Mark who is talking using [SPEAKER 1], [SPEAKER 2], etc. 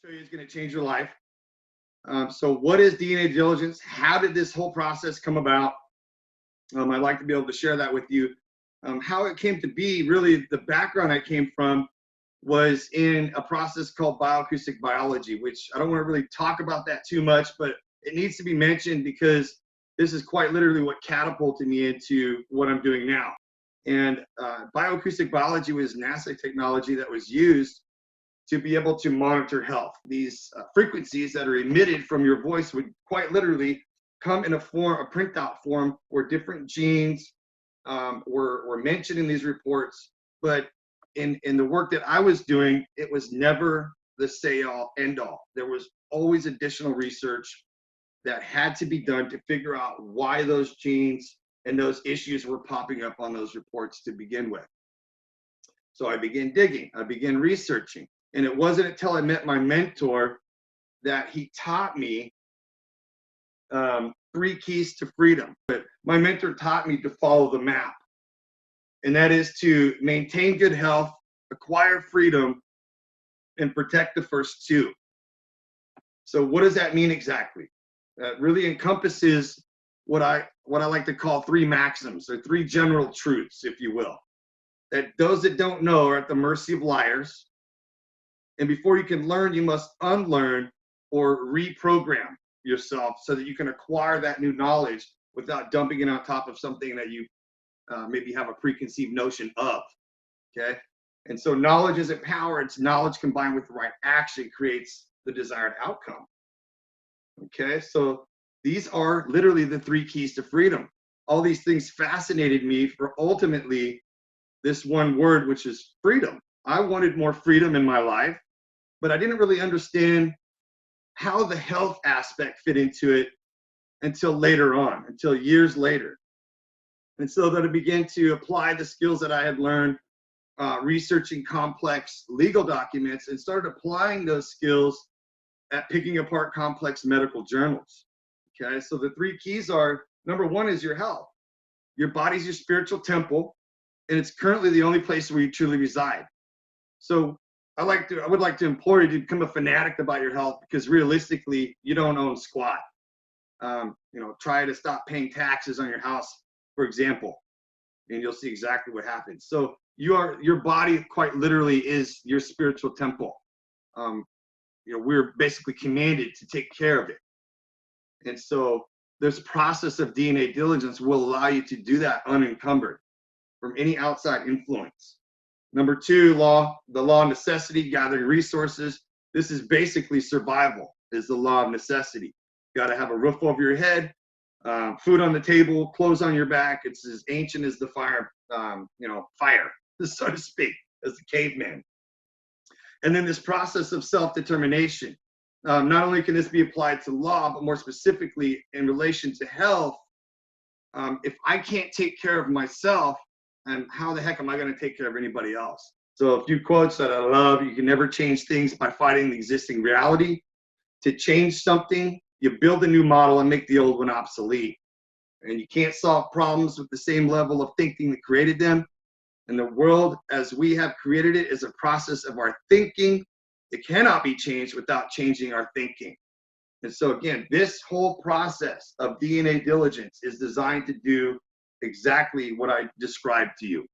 [SPEAKER 1] show you is going to change your life. So what is DNA diligence? How did this whole process come about? I'd like to be able to share that with you. How it came to be, really the background I came from was in a process called bioacoustic biology, which I don't want to really talk about that too much, but it needs to be mentioned because this is quite literally what catapulted me into what I'm doing now. And bioacoustic biology was NASA technology that was used to be able to monitor health. These frequencies that are emitted from your voice would quite literally come in a printout form where different genes were mentioned in these reports. But in the work that I was doing, it was never the say-all, end-all. There was always additional research that had to be done to figure out why those genes and those issues were popping up on those reports to begin with. So I began digging, I began researching. And it wasn't until I met my mentor that he taught me 3 keys to freedom. But my mentor taught me to follow the map. And that is to maintain good health, acquire freedom, and protect the first 2. So what does that mean exactly? That really encompasses what I like to call 3 maxims, or 3 general truths, if you will. That those that don't know are at the mercy of liars. And before you can learn, you must unlearn or reprogram yourself so that you can acquire that new knowledge without dumping it on top of something that you maybe have a preconceived notion of. Okay. And so knowledge isn't power. It's knowledge combined with the right action creates the desired outcome. Okay. So these are literally the 3 keys to freedom. All these things fascinated me for ultimately this one word, which is freedom. I wanted more freedom in my life, but I didn't really understand how the health aspect fit into it until later on, until years later. And so that I began to apply the skills that I had learned researching complex legal documents and started applying those skills at picking apart complex medical journals. Okay, so the 3 keys are, number 1 is your health. Your body's your spiritual temple, and it's currently the only place where you truly reside. So I would like to implore you to become a fanatic about your health, because realistically, you don't own squat. Try to stop paying taxes on your house, for example, and you'll see exactly what happens. So your body quite literally is your spiritual temple. We're basically commanded to take care of it. And so this process of DNA diligence will allow you to do that unencumbered from any outside influence. Number 2, the law of necessity, gathering resources. This is basically survival, is the law of necessity. You got to have a roof over your head, food on the table, clothes on your back. It's as ancient as the fire, so to speak, as the caveman. And then this process of self-determination. Not only can this be applied to law, but more specifically in relation to health. If I can't take care of myself, and how the heck am I going to take care of anybody else? So a few quotes that I love: you can never change things by fighting the existing reality. To change something, you build a new model and make the old one obsolete. And you can't solve problems with the same level of thinking that created them. And the world as we have created it is a process of our thinking. It cannot be changed without changing our thinking. And so again, this whole process of DNA diligence is designed to do exactly what I described to you.